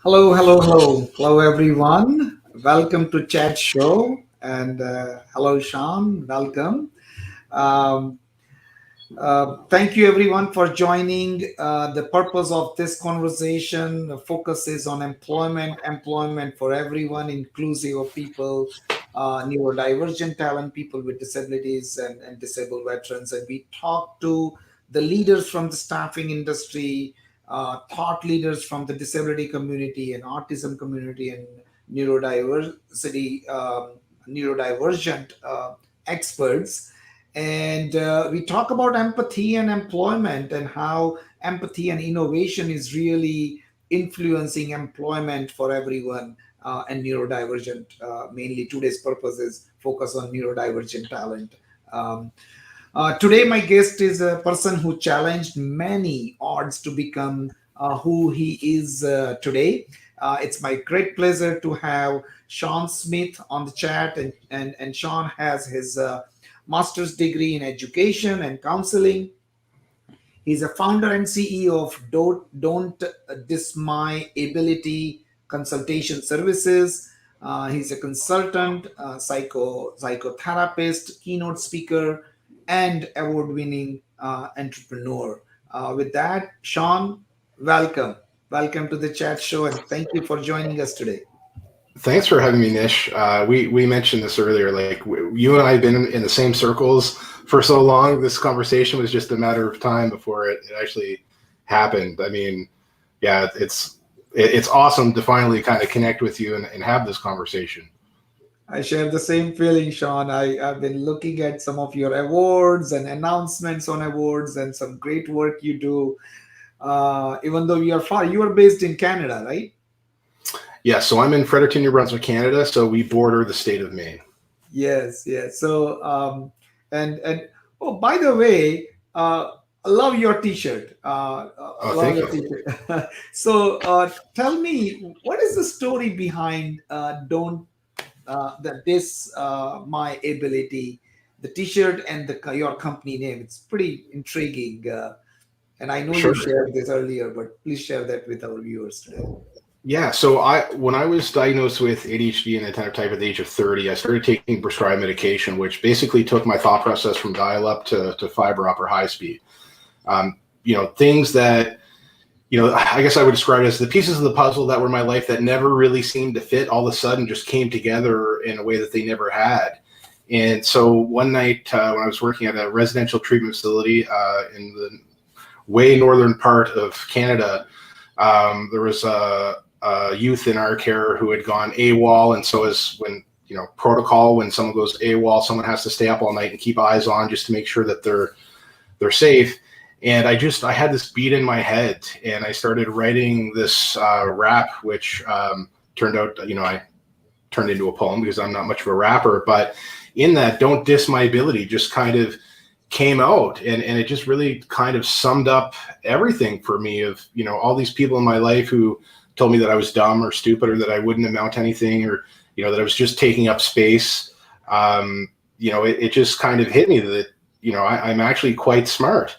Hello, hello, hello, hello, everyone. Welcome to Chat Show, and hello, Shawn. Welcome. Um, Thank you, everyone, for joining. The purpose of this conversation focuses on employment for everyone, inclusive of people, neurodivergent talent, people with disabilities, and disabled veterans. And we talk to the leaders from the staffing industry, thought leaders from the disability community and autism community and neurodiversity, neurodivergent experts, and we talk about empathy and employment and how empathy and innovation is really influencing employment for everyone, and neurodivergent. Mainly today's purpose is focus on neurodivergent talent. Um, Today, my guest is a person who challenged many odds to become who he is today. It's my great pleasure to have Shawn Smith on the chat, and Shawn has his master's degree in education and counseling. He's a founder and CEO of Don't Diss My Ability Consultation Services. He's a consultant, psychotherapist, keynote speaker, and award-winning entrepreneur. With that, Shawn, welcome. Welcome to the chat show, and thank you for joining us today. Thanks for having me, Nish. We mentioned this earlier. Like you and I have been in the same circles for so long. This conversation was just a matter of time before it actually happened. I mean, yeah, it's awesome to finally kind of connect with you and have this conversation. I share the same feeling, Shawn. I've been looking at some of your awards and announcements on awards and some great work you do. Even though you are based in Canada, right? Yeah, so I'm in Fredericton, New Brunswick, Canada. So we border the state of Maine. Yes, yes. So, and oh, by the way, I love your T-shirt. I Oh, love thank your you. T-shirt. So, tell me, what is the story behind "Don't This My Ability"? The T-shirt and your company name. It's pretty intriguing, and I know you Sure. shared this earlier, but please share that with our viewers today. Yeah, so when I was diagnosed with ADHD Inattentive Type at the age of 30, I started taking prescribed medication, which basically took my thought process from dial-up to fiber up or high speed. Things that, I guess I would describe it as the pieces of the puzzle that were my life that never really seemed to fit, all of a sudden just came together in a way that they never had. And so one night when I was working at a residential treatment facility in the way northern part of Canada, there was a youth in our care who had gone AWOL, and so as when protocol, when someone goes AWOL, someone has to stay up all night and keep eyes on just to make sure that they're safe. And I had this beat in my head, and I started writing this rap, which turned out I turned into a poem because I'm not much of a rapper. But in that, "Don't Diss My Ability" just kind of came out, and it just really kind of summed up everything for me of all these people in my life who told me that I was dumb or stupid or that I wouldn't amount to anything, or that I was just taking up space. It just kind of hit me that I'm actually quite smart,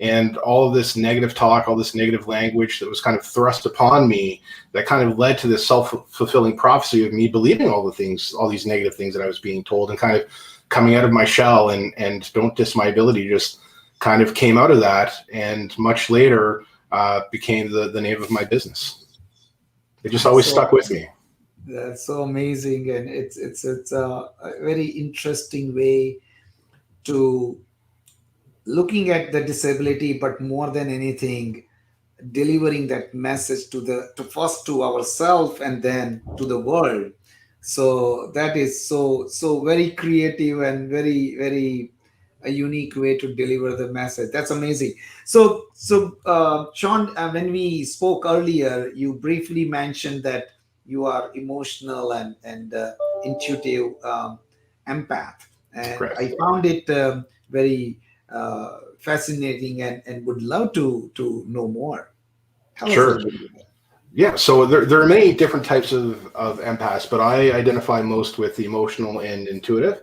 and all of this negative talk, all this negative language that was kind of thrust upon me, that kind of led to this self-fulfilling prophecy of me believing all these negative things that I was being told, and kind of coming out of my shell, and "Don't Diss My Ability" just kind of came out of that, and much later became the name of my business. It just always So stuck with me. that's so amazing, and it's a very interesting way to looking at the disability, but more than anything, delivering that message to first to ourselves and then to the world. So that is so very creative and very a unique way to deliver the message. That's amazing. So Shawn, when we spoke earlier, you briefly mentioned that you are emotional and intuitive, empath, and Correct. I found it very fascinating, and would love to know more. Tell us a Sure. little bit about Yeah. So there are many different types of empaths, but I identify most with the emotional and intuitive.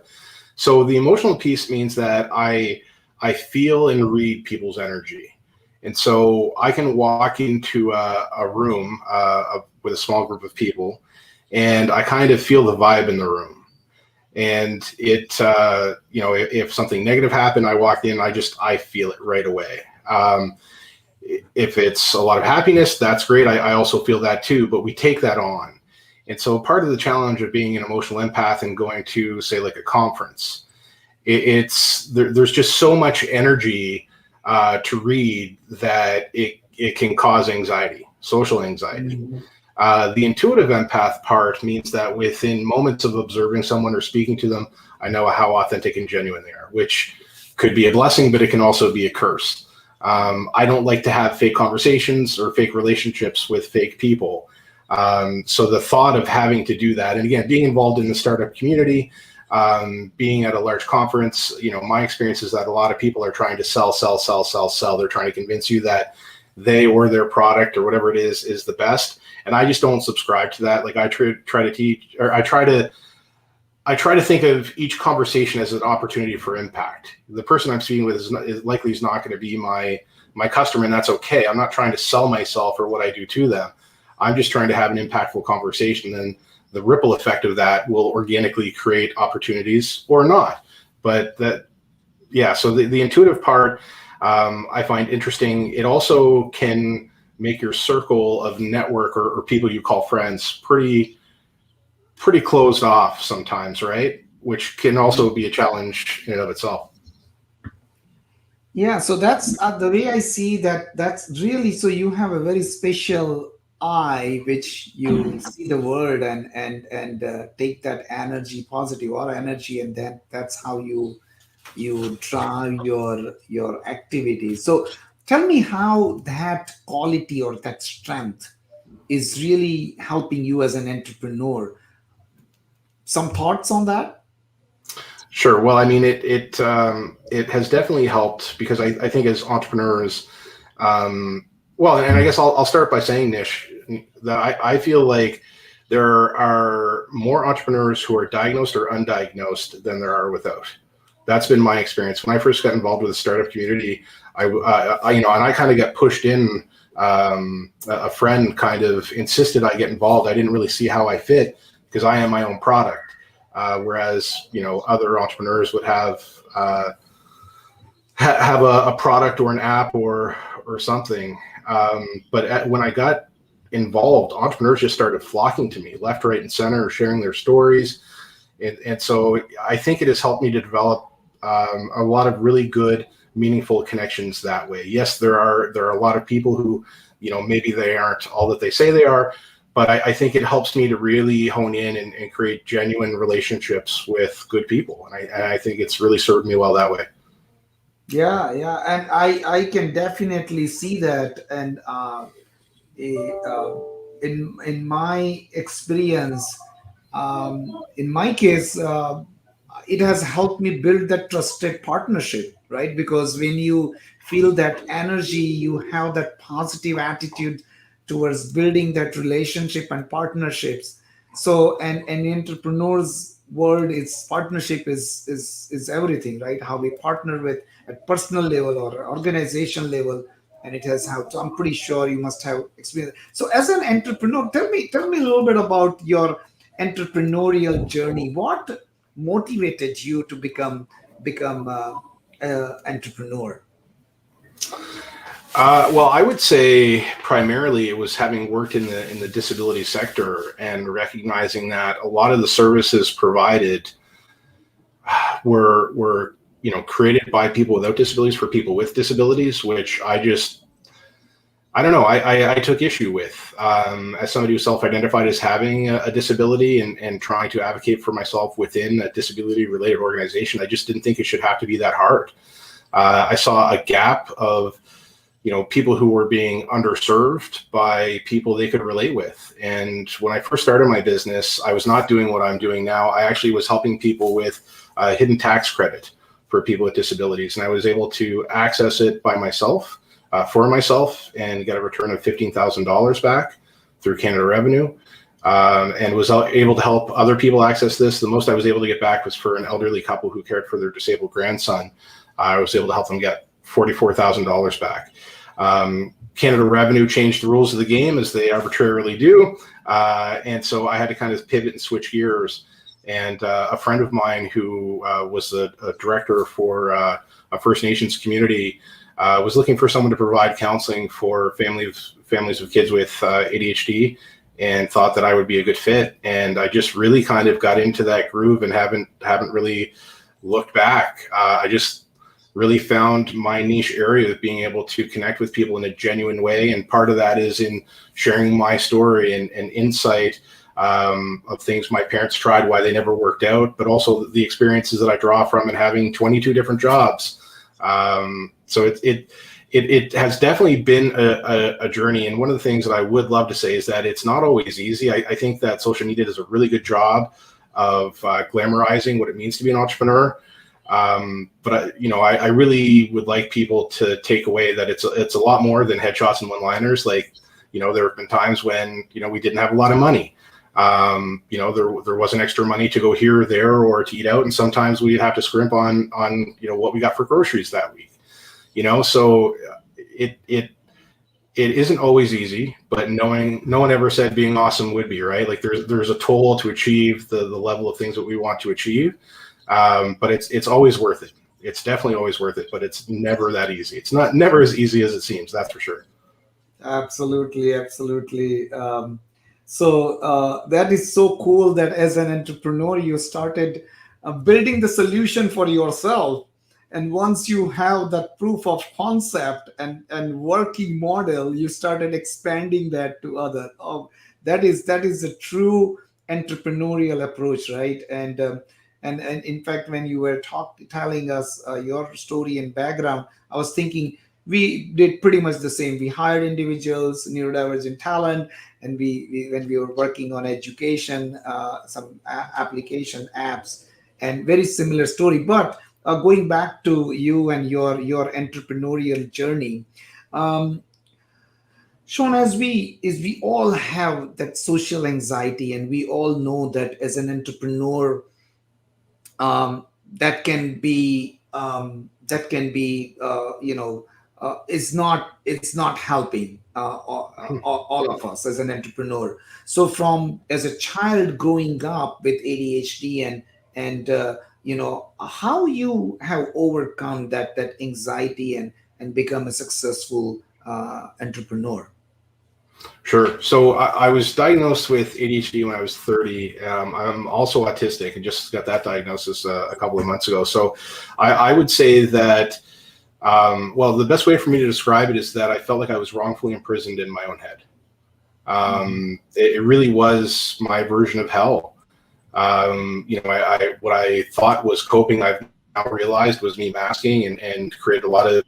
So the emotional piece means that I feel and read people's energy. And so I can walk into a room with a small group of people, and I kind of feel the vibe in the room. And it, if something negative happened, I walk in, I feel it right away. If it's a lot of happiness, that's great. I also feel that too, but we take that on. And so part of the challenge of being an emotional empath and going to, say, like a conference, there's just so much energy to read that it can cause anxiety, social anxiety. The intuitive empath part means that within moments of observing someone or speaking to them, I know how authentic and genuine they are, which could be a blessing, but it can also be a curse. I don't like to have fake conversations or fake relationships with fake people. So the thought of having to do that, and again, being involved in the startup community, being at a large conference, my experience is that a lot of people are trying to sell. They're trying to convince you that they or their product or whatever it is the best. And I just don't subscribe to that. Like I try to teach, or I try to think of each conversation as an opportunity for impact. The person I'm speaking with is likely not going to be my customer, and that's okay. I'm not trying to sell myself or what I do to them. I'm just trying to have an impactful conversation, and the ripple effect of that will organically create opportunities or not. But so the intuitive part, I find interesting. It also can make your circle of network or people you call friends pretty closed off sometimes, right? Which can also be a challenge in and of itself. Yeah, so that's the way I see that. That's really, so you have a very special eye, which you see the world and take that energy, positive or energy, and then that's how you drive your activities. So tell me how that quality or that strength is really helping you as an entrepreneur. Some thoughts on that? Sure. Well, I mean, it has definitely helped because I think as entrepreneurs, and I guess I'll start by saying, Nish, that I feel like there are more entrepreneurs who are diagnosed or undiagnosed than there are without. That's been my experience. When I first got involved with the startup community, I kind of got pushed in. A friend kind of insisted I get involved. I didn't really see how I fit because I am my own product. Whereas, other entrepreneurs would have a product or an app or something. But when I got involved, entrepreneurs just started flocking to me left, right, and center, sharing their stories. And so I think it has helped me to develop a lot of really good, meaningful connections that way. Yes, there are a lot of people who, maybe they aren't all that they say they are, but I think it helps me to really hone in and create genuine relationships with good people. And I think it's really served me well that way. Yeah, and I can definitely see that. And in my experience, in my case, it has helped me build that trusted partnership, right? Because when you feel that energy, you have that positive attitude towards building that relationship and partnerships. So, and entrepreneurs world, its partnership is everything, right? How we partner with at personal level or organization level, and it has helped. So I'm pretty sure you must have experience. So as an entrepreneur, tell me a little bit about your entrepreneurial journey. What motivated you to become entrepreneur? Well, I would say primarily it was having worked in the disability sector and recognizing that a lot of the services provided were created by people without disabilities for people with disabilities, which I don't know. I took issue with as somebody who self-identified as having a disability and trying to advocate for myself within a disability-related organization. I just didn't think it should have to be that hard. I saw a gap of people who were being underserved by people they could relate with. And when I first started my business, I was not doing what I'm doing now. I actually was helping people with hidden tax credit for people with disabilities, and I was able to access it by myself. For myself, and get a return of $15,000 back through Canada Revenue, and was able to help other people access this. The most I was able to get back was for an elderly couple who cared for their disabled grandson. I was able to help them get $44,000 back. Canada Revenue changed the rules of the game, as they arbitrarily do. And so I had to kind of pivot and switch gears. And a friend of mine who was a director for a First Nations community was looking for someone to provide counseling for families of kids with ADHD, and thought that I would be a good fit. And I just really kind of got into that groove and haven't really looked back. I just really found my niche area of being able to connect with people in a genuine way. And part of that is in sharing my story and insight of things my parents tried, why they never worked out, but also the experiences that I draw from and having 22 different jobs. So it has definitely been a journey. And one of the things that I would love to say is that it's not always easy. I think that social media does a really good job of glamorizing what it means to be an entrepreneur. But I really would like people to take away that it's a lot more than headshots and one-liners. Like, there have been times when, we didn't have a lot of money. There wasn't extra money to go here or there or to eat out. And sometimes we'd have to scrimp on what we got for groceries that week, so it isn't always easy, but no one ever said being awesome would be, right. Like there's a toll to achieve the level of things that we want to achieve. But it's always worth it. It's definitely always worth it, but it's never that easy. It's never as easy as it seems. That's for sure. Absolutely. So that is so cool that as an entrepreneur, you started building the solution for yourself. And once you have that proof of concept and working model, you started expanding that to others. Oh, that is a true entrepreneurial approach, right? And in fact, when you were telling us your story and background, I was thinking we did pretty much the same. We hired individuals, neurodivergent talent, and we when we were working on education, some application apps, and very similar story. But going back to you and your entrepreneurial journey, Shawn, as we all have that social anxiety, and we all know that as an entrepreneur, that can be it's not helping all of us as an entrepreneur. So from as a child growing up with ADHD and how you have overcome that anxiety and become a successful entrepreneur. Sure. So I was diagnosed with ADHD when I was 30. I'm also autistic and just got that diagnosis a couple of months ago. So I would say that, the best way for me to describe it is that I felt like I was wrongfully imprisoned in my own head. It really was my version of hell. What I thought was coping, I've now realized was me masking and created a lot of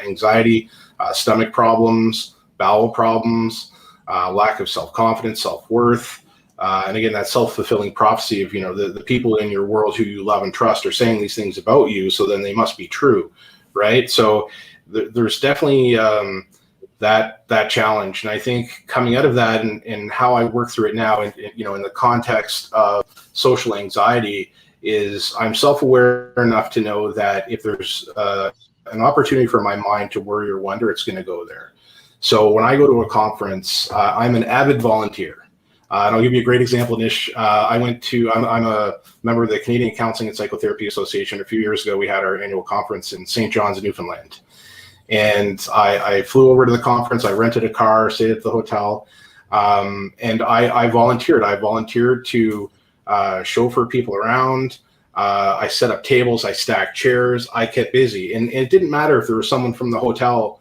anxiety, stomach problems, bowel problems, lack of self-confidence, self-worth. And again, that self-fulfilling prophecy of, the people in your world who you love and trust are saying these things about you, so then they must be true, right? So there's definitely that challenge. And I think coming out of that and how I work through it now, in the context of social anxiety, is I'm self-aware enough to know that if there's an opportunity for my mind to worry or wonder, it's going to go there. So when I go to a conference, I'm an avid volunteer. And I'll give you a great example, Nish. I'm a member of the Canadian Counseling and Psychotherapy Association. A few years ago, we had our annual conference in St. John's, Newfoundland. And I flew over to the conference. I rented a car, stayed at the hotel, and I volunteered. I volunteered to chauffeur people around. I set up tables. I stacked chairs. I kept busy. And it didn't matter if there was someone from the hotel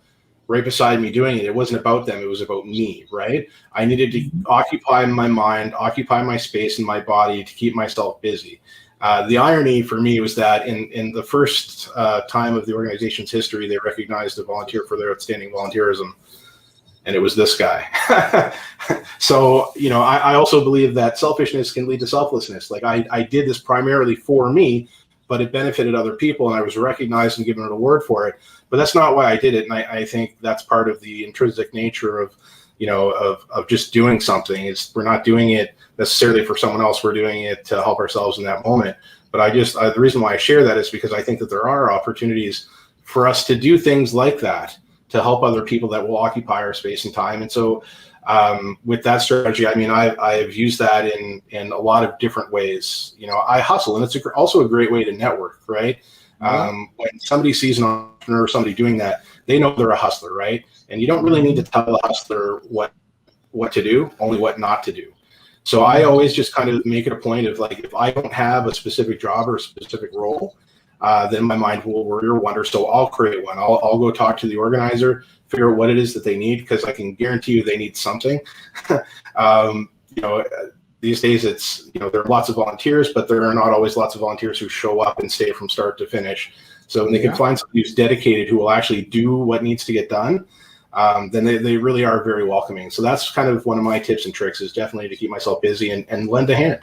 right beside me doing it. It wasn't about them. It was about me, right? I needed to occupy my mind, occupy my space and my body to keep myself busy. The irony for me was that in the first time of the organization's history, they recognized a volunteer for their outstanding volunteerism, and it was this guy. So, I also believe that selfishness can lead to selflessness. Like I did this primarily for me, but it benefited other people, and I was recognized and given an award for it. But that's not why I did it, and I think that's part of the intrinsic nature of just doing something. Is we're not doing it necessarily for someone else. We're doing it to help ourselves in that moment. But the reason why I share that is because I think that there are opportunities for us to do things like that to help other people that will occupy our space and time. And so with that strategy, I mean, I've used that in a lot of different ways. You know, I hustle, and it's also a great way to network, right? Yeah. When somebody sees an entrepreneur or somebody doing that, they know they're a hustler, right? And you don't really need to tell a hustler what to do, only what not to do. So I always just kind of make it a point of like, if I don't have a specific job or a specific role, then my mind will worry or wonder. So I'll create one. I'll go talk to the organizer, figure out what it is that they need, because I can guarantee you they need something. You know, these days it's, you know, there are lots of volunteers, but there are not always lots of volunteers who show up and stay from start to finish. So when they can find somebody who's dedicated, who will actually do what needs to get done, then they really are very welcoming. So that's kind of one of my tips and tricks, is definitely to keep myself busy and lend a hand.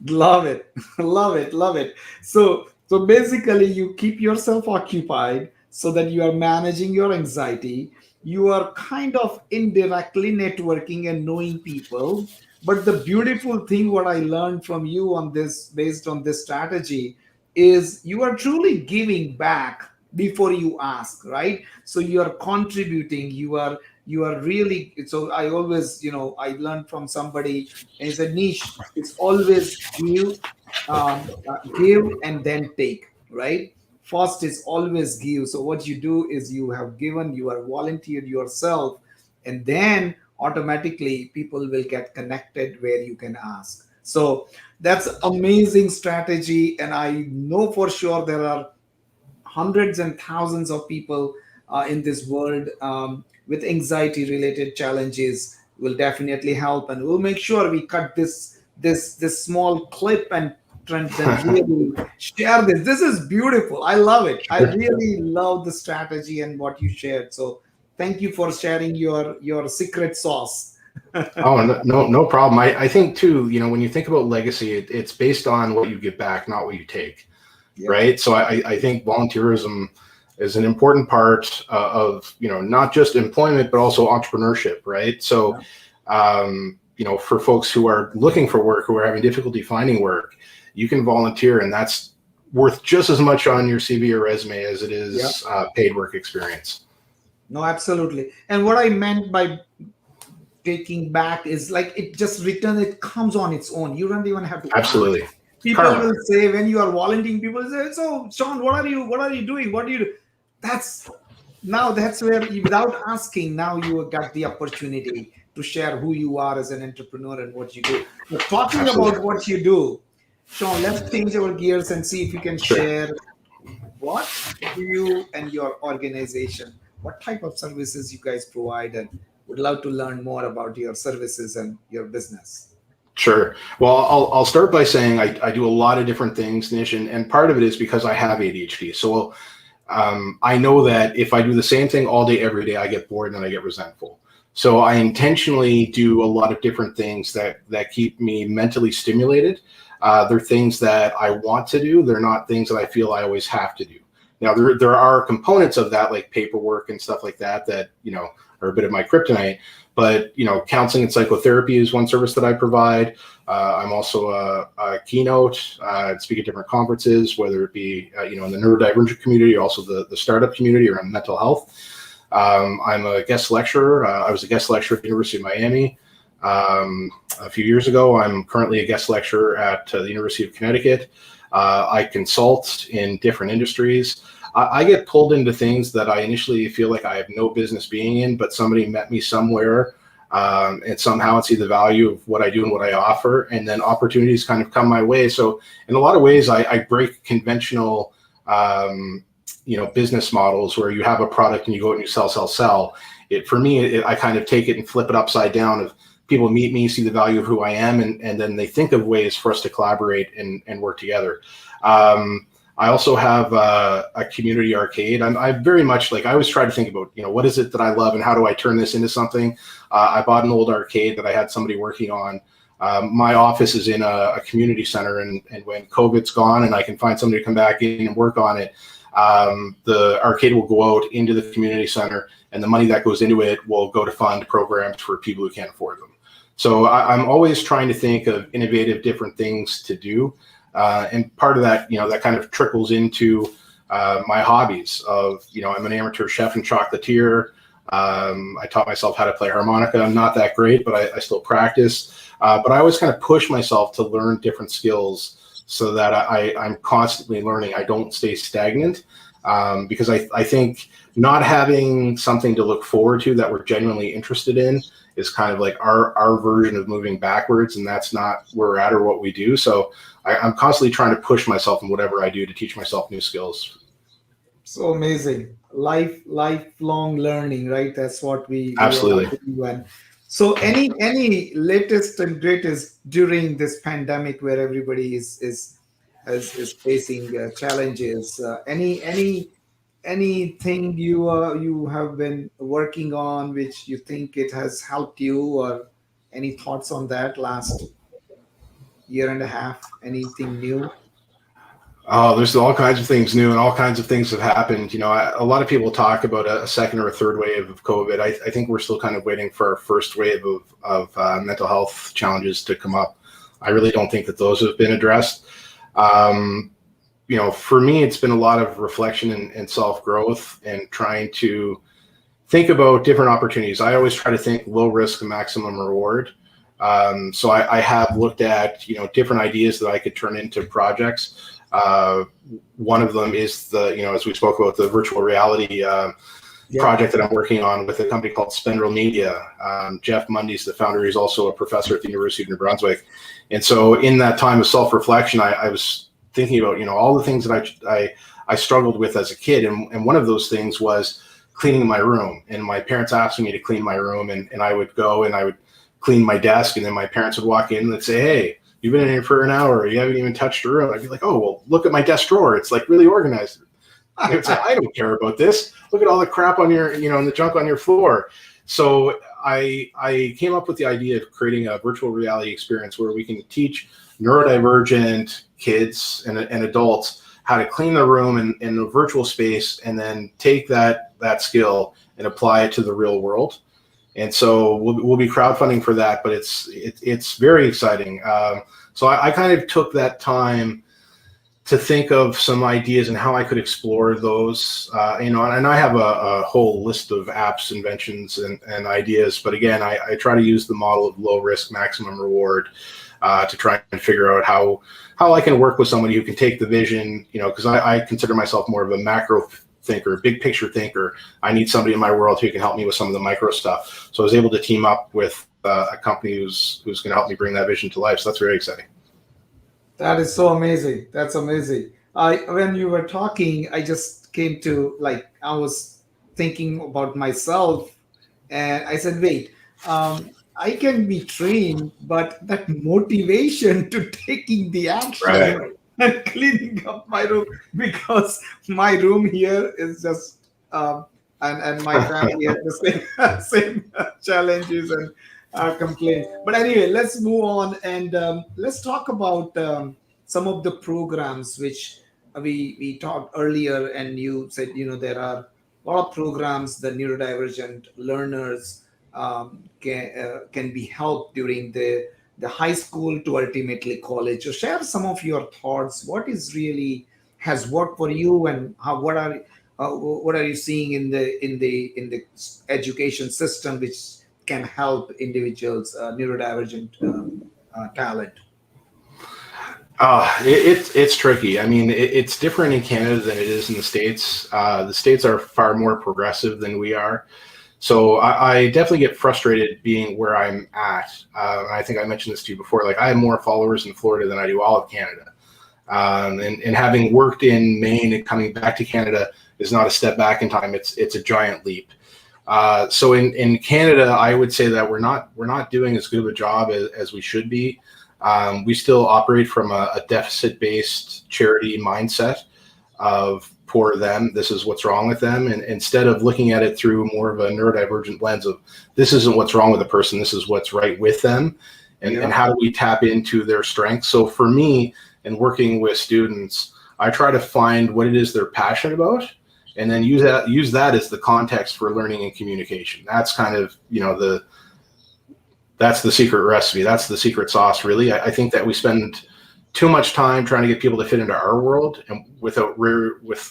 Love it. Love it. Love it. So basically you keep yourself occupied so that you are managing your anxiety. You are kind of indirectly networking and knowing people. But the beautiful thing, what I learned from you on this, based on this strategy, is you are truly giving back before you ask, right? So you are contributing, you are really. So I always, I learned from somebody, and he said, Nish, it's always give and then take, right? First is always give. So what you do is you have given, you are volunteered yourself, and then automatically people will get connected where you can ask. So that's amazing strategy, and I know for sure there are hundreds and thousands of people in this world with anxiety related challenges. Will definitely help, and we'll make sure we cut this small clip and then really share this. This is beautiful. I love it. I really love the strategy and what you shared. So thank you for sharing your secret sauce. Oh, no problem. I think too, you know, when you think about legacy, it's based on what you give back, not what you take. Yep. Right. So I think volunteerism is an important part of, you know, not just employment, but also entrepreneurship. Right. So, you know, for folks who are looking for work, who are having difficulty finding work, you can volunteer, and that's worth just as much on your CV or resume as it is paid work experience. No, absolutely. And what I meant by taking back is like, it just return, it comes on its own. You don't even have to Absolutely. ask. People will say, when you are volunteering, people say, so Shawn, what are you doing? What do you do? That's where you, without asking, now you got the opportunity to share who you are as an entrepreneur and what you do. But talking about what you do, Shawn, let's change our gears and see if you can share what do you and your organization, what type of services you guys provide, and would love to learn more about your services and your business. Sure. Well, I'll start by saying I do a lot of different things, Nish, and part of it is because I have ADHD. So I know that if I do the same thing all day, every day, I get bored and I get resentful. So I intentionally do a lot of different things that keep me mentally stimulated. They're things that I want to do. They're not things that I feel I always have to do. Now, there are components of that, like paperwork and stuff like that, you know, are a bit of my kryptonite. But, you know, counseling and psychotherapy is one service that I provide. I'm also a keynote, speak at different conferences, whether it be, you know, in the neurodivergent community, or also the startup community around mental health. I'm a guest lecturer. I was a guest lecturer at the University of Miami a few years ago. I'm currently a guest lecturer at the University of Connecticut. I consult in different industries. I get pulled into things that I initially feel like I have no business being in, but somebody met me somewhere and somehow see the value of what I do and what I offer, and then opportunities kind of come my way. So in a lot of ways, I break conventional, you know, business models where you have a product and you go out and you sell. For me, I kind of take it and flip it upside down. Of people meet me, see the value of who I am, and then they think of ways for us to collaborate and work together. I also have a community arcade. I very much, like, I always try to think about, you know, what is it that I love and how do I turn this into something? I bought an old arcade that I had somebody working on. My office is in a community center, and when COVID's gone and I can find somebody to come back in and work on it, the arcade will go out into the community center, and the money that goes into it will go to fund programs for people who can't afford them. So I'm always trying to think of innovative, different things to do. And part of that, you know, that kind of trickles into My hobbies of, I'm an amateur chef and chocolatier. I taught myself how to play harmonica. I'm not that great, but I still practice. But I always kind of push myself to learn different skills so that I'm constantly learning. I don't stay stagnant, because I think not having something to look forward to that we're genuinely interested in is kind of like our version of moving backwards, and that's not where we're at or what we do. So I'm constantly trying to push myself in whatever I do to teach myself new skills. So amazing. Lifelong learning, right? That's what we all Absolutely. do. And so any latest and greatest during this pandemic where everybody is facing challenges, anything you have been working on which you think it has helped you, or any thoughts on that last year and a half, anything new? Oh, there's all kinds of things new and all kinds of things have happened. A lot of people talk about a second or a third wave of COVID. I think we're still kind of waiting for our first wave of mental health challenges to come up. I really don't think that those have been addressed. For me, it's been a lot of reflection and self-growth and trying to think about different opportunities. I always try to think low risk, maximum reward. So I have looked at, different ideas that I could turn into projects. One of them is as we spoke about, the virtual reality project that I'm working on with a company called Spendrel Media. Jeff Mundy's the founder. He's also a professor at the University of New Brunswick. And so in that time of self-reflection, I was thinking about, all the things that I struggled with as a kid. And one of those things was cleaning my room, and my parents asking me to clean my room, and I would go and I would clean my desk, and then my parents would walk in and they'd say, "Hey, you've been in here for an hour. You haven't even touched your room." I'd be like, "Oh, well, look at my desk drawer. It's like really organized." I would say, "I don't care about this. Look at all the crap on your, and the junk on your floor." So I came up with the idea of creating a virtual reality experience where we can teach neurodivergent kids and adults how to clean their room in a virtual space, and then take that skill and apply it to the real world. And so we'll be crowdfunding for that, but it's very exciting. So I kind of took that time to think of some ideas and how I could explore those, and I have a whole list of apps, inventions, and ideas. But again, I try to use the model of low risk, maximum reward to try and figure out how I can work with somebody who can take the vision, because I consider myself more of a macro thinker, big picture thinker. I need somebody in my world who can help me with some of the micro stuff. So I was able to team up with a company who's going to help me bring that vision to life. So that's very exciting. That is so amazing. That's amazing. When you were talking, I just came to, I was thinking about myself, and I said, wait, I can be trained, but that motivation to taking the action Right. and cleaning up my room, because my room here is just, and my family has the same challenges and complaints. But anyway, let's move on, and let's talk about some of the programs which we talked earlier, and you said, there are a lot of programs the neurodivergent learners can be helped during the high school to ultimately college. So share some of your thoughts. What is really has worked for you, and what are you seeing in the education system which can help individuals, neurodivergent talent? It's tricky. I mean, it's different in Canada than it is in the States. The States are far more progressive than we are. So I definitely get frustrated being where I'm at. I think I mentioned this to you before. Like, I have more followers in Florida than I do all of Canada. And having worked in Maine and coming back to Canada is not a step back in time. It's a giant leap. So in Canada, I would say that we're not doing as good of a job as we should be. We still operate from a deficit-based charity mindset of poor them, this is what's wrong with them. And instead of looking at it through more of a neurodivergent lens of this isn't what's wrong with the person, this is what's right with them. And how do we tap into their strengths? So for me, in working with students, I try to find what it is they're passionate about, and then use that as the context for learning and communication. That's kind of, that's the secret recipe. That's the secret sauce, really. I think that we spend too much time trying to get people to fit into our world and with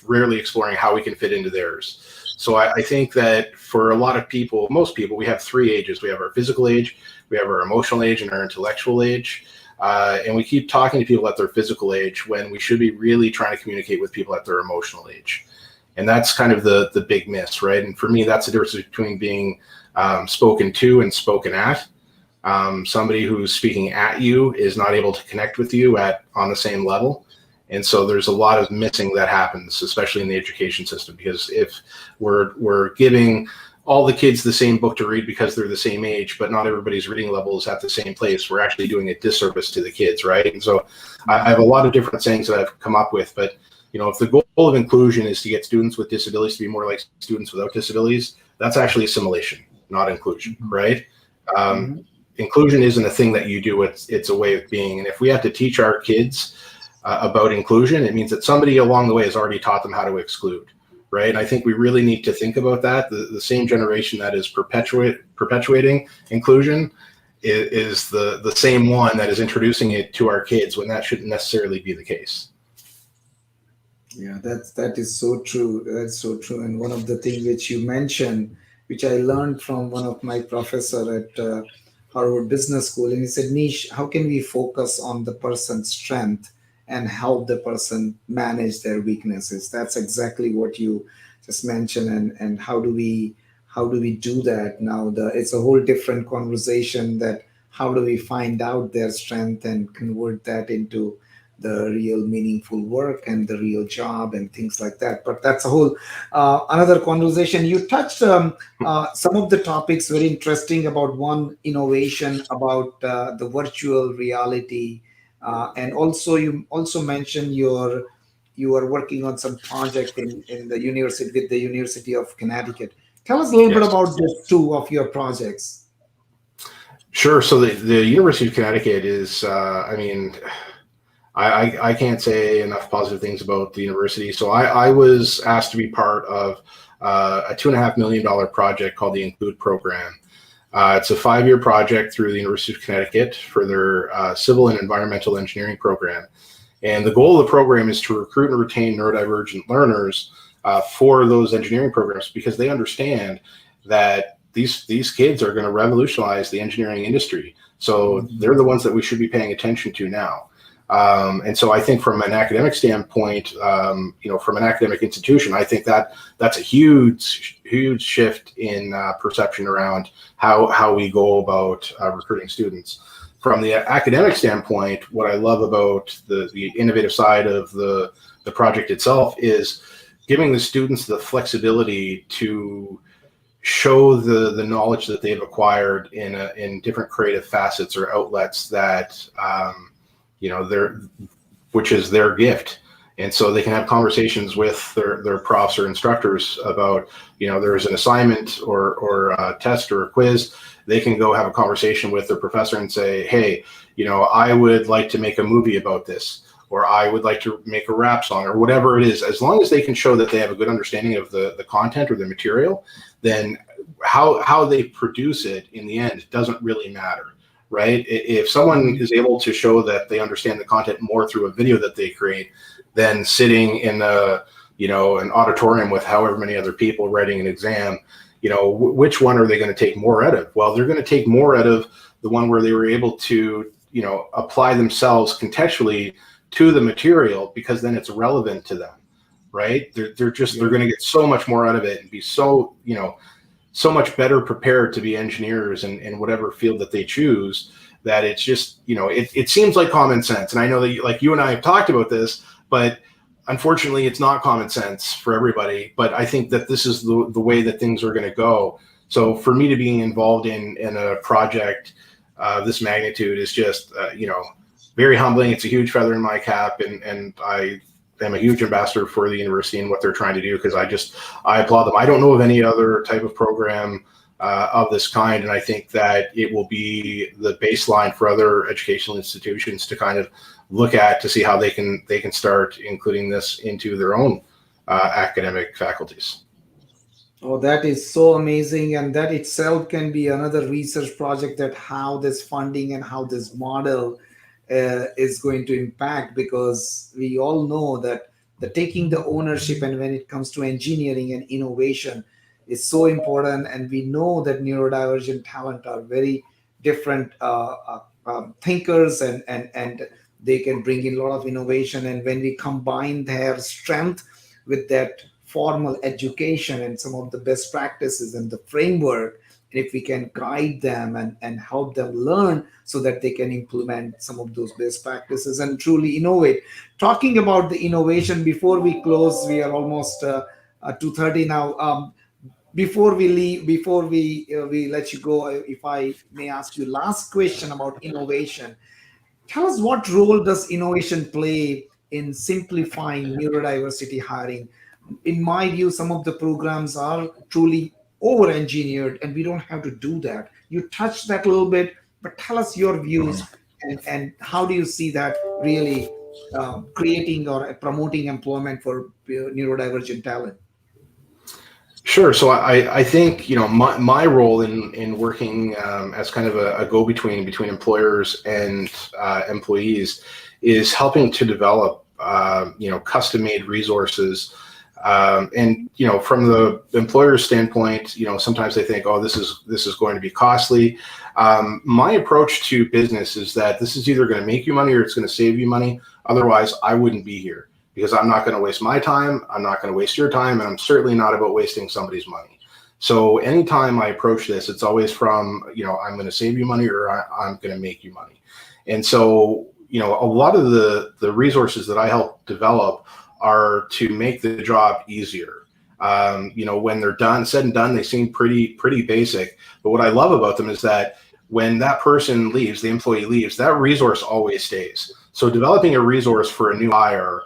rarely exploring how we can fit into theirs. So I think that for a lot of people, most people, we have three ages. We have our physical age, we have our emotional age, and our intellectual age. And we keep talking to people at their physical age when we should be really trying to communicate with people at their emotional age. And that's kind of the big miss, right? And for me, that's the difference between being spoken to and spoken at. Somebody who's speaking at you is not able to connect with you on the same level. And so there's a lot of missing that happens, especially in the education system, because if we're giving all the kids the same book to read because they're the same age, but not everybody's reading level is at the same place, we're actually doing a disservice to the kids, right? And so I have a lot of different things that I've come up with, but if the goal of inclusion is to get students with disabilities to be more like students without disabilities, that's actually assimilation, not inclusion, right? Inclusion isn't a thing that you do, it's a way of being. And if we have to teach our kids about inclusion, it means that somebody along the way has already taught them how to exclude, right? And I think we really need to think about that. The same generation that is perpetuating inclusion is the same one that is introducing it to our kids, when that shouldn't necessarily be the case. Yeah, that is so true. That's so true. And one of the things which you mentioned, which I learned from one of my professor at Harvard Business School, and he said, Nish, how can we focus on the person's strength and help the person manage their weaknesses? That's exactly what you just mentioned. And how do we do that now? It's a whole different conversation, that how do we find out their strength and convert that into the real meaningful work and the real job and things like that. But that's a whole another conversation. You touched some of the topics very interesting, about one, innovation, about the virtual reality, and also you also mentioned you are working on some project in the university with the University of Connecticut. Tell us a little bit Yes. about these two of your projects. Sure. So the University of Connecticut is, I can't say enough positive things about the university. So I was asked to be part of a $2.5 million project called the Include program. It's a 5-year project through the University of Connecticut for their civil and environmental engineering program. And the goal of the program is to recruit and retain neurodivergent learners for those engineering programs, because they understand that these kids are going to revolutionize the engineering industry. So they're the ones that we should be paying attention to now. And so I think from an academic standpoint, from an academic institution, I think that's a huge shift in perception around how we go about recruiting students. From the academic standpoint, what I love about the innovative side of the project itself is giving the students the flexibility to show the knowledge that they've acquired in different creative facets or outlets that which is their gift. And so they can have conversations with their profs or instructors about, there's an assignment or a test or a quiz. They can go have a conversation with their professor and say, hey, I would like to make a movie about this, or I would like to make a rap song, or whatever it is. As long as they can show that they have a good understanding of the content or the material, then how they produce it in the end doesn't really matter. Right? If someone is able to show that they understand the content more through a video that they create than sitting in an auditorium with however many other people writing an exam, which one are they going to take more out of? Well, they're going to take more out of the one where they were able to, apply themselves contextually to the material, because then it's relevant to them, right? They're going to get so much more out of it and be so much better prepared to be engineers in whatever field that they choose, that it's just, it seems like common sense. And I know that you and I have talked about this, but unfortunately it's not common sense for everybody. But I think that this is the way that things are going to go. So for me to be involved in a project this magnitude is just, very humbling. It's a huge feather in my cap. And I am a huge ambassador for the university and what they're trying to do, because I applaud them. I don't know of any other type of program of this kind, and I think that it will be the baseline for other educational institutions to kind of look at to see how they can start including this into their own academic faculties. Oh, that is so amazing. And that itself can be another research project, that how this funding and how this model is going to impact, because we all know that the taking the ownership, and when it comes to engineering and innovation, is so important. And we know that neurodivergent talent are very different thinkers, and they can bring in a lot of innovation. And when we combine their strength with that formal education and some of the best practices and the framework, and if we can guide them and help them learn so that they can implement some of those best practices and truly innovate. Talking about the innovation, before we close, we are almost 2:30 now. Before we leave, before we let you go, if I may ask you last question about innovation, tell us, what role does innovation play in simplifying neurodiversity hiring? In my view, some of the programs are truly over engineered, and we don't have to do that. You touched that a little bit, but tell us your views, and how do you see that really creating or promoting employment for neurodivergent talent? Sure. So I think, my role in working as kind of a go-between between employers and employees is helping to develop, custom-made resources. And from the employer's standpoint, sometimes they think, oh, this is going to be costly. My approach to business is that this is either going to make you money or it's going to save you money. Otherwise, I wouldn't be here, because I'm not going to waste my time. I'm not going to waste your time. And I'm certainly not about wasting somebody's money. So anytime I approach this, it's always from, I'm going to save you money, or I'm going to make you money. And so, a lot of the resources that I help develop are to make the job easier. When they're said and done, they seem pretty basic. But what I love about them is that when that person leaves, the employee leaves, that resource always stays. So developing a resource for a new hire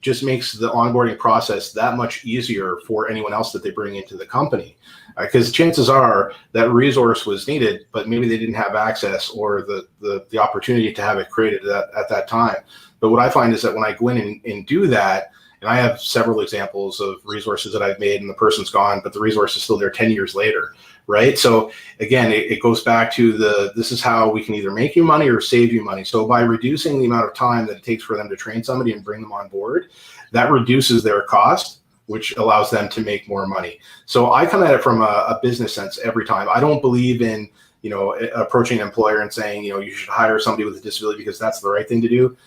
just makes the onboarding process that much easier for anyone else that they bring into the company. Because chances are that resource was needed, but maybe they didn't have access or the opportunity to have it created at that time. But what I find is that when I go in and do that, and I have several examples of resources that I've made and the person's gone, but the resource is still there 10 years later, right? So again, it goes back to this is how we can either make you money or save you money. So by reducing the amount of time that it takes for them to train somebody and bring them on board, that reduces their cost, which allows them to make more money. So I come at it from a business sense every time. I don't believe in, approaching an employer and saying, you should hire somebody with a disability because that's the right thing to do.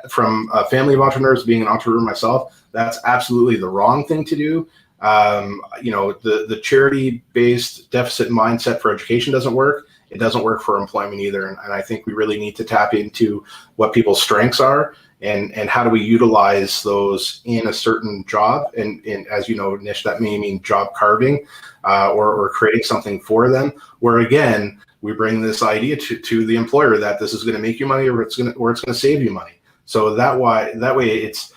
From a family of entrepreneurs, being an entrepreneur myself, that's absolutely the wrong thing to do. The charity-based deficit mindset for education doesn't work. It doesn't work for employment either. And I think we really need to tap into what people's strengths are and how do we utilize those in a certain job. And as you know, Nish, that may mean job carving or creating something for them, where again, we bring this idea to the employer that this is going to make you money or it's going to save you money. So that way it's,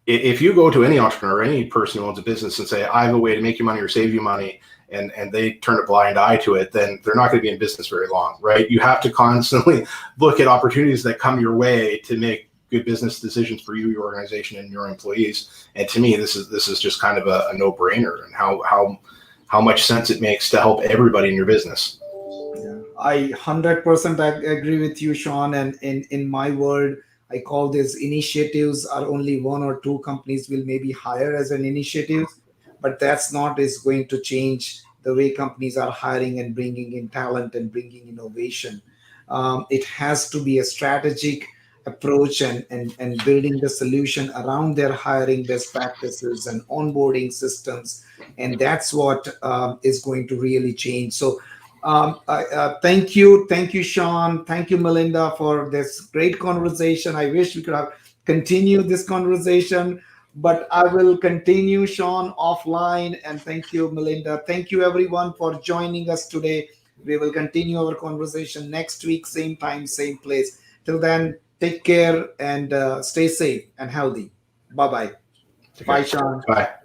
if you go to any entrepreneur, any person who owns a business and say, I have a way to make you money or save you money, and they turn a blind eye to it, then they're not going to be in business very long, right? You have to constantly look at opportunities that come your way to make good business decisions for you, your organization, and your employees. And to me, this is just kind of a no-brainer, and how much sense it makes to help everybody in your business. Yeah, I 100% agree with you, Shawn. And in my world, I call these initiatives are only one or two companies will maybe hire as an initiative, but that's not is going to change the way companies are hiring and bringing in talent and bringing innovation. It has to be a strategic approach, and building the solution around their hiring best practices and onboarding systems. And that's what is going to really change. So thank you, Shawn. Thank you, Melinda, for this great conversation. I wish we could have continued this conversation, but I will continue, Shawn, offline. And thank you, Melinda. Thank you, everyone, for joining us today. We will continue our conversation next week, same time, same place. Till then, take care and stay safe and healthy. Bye bye. Bye, Shawn. Bye.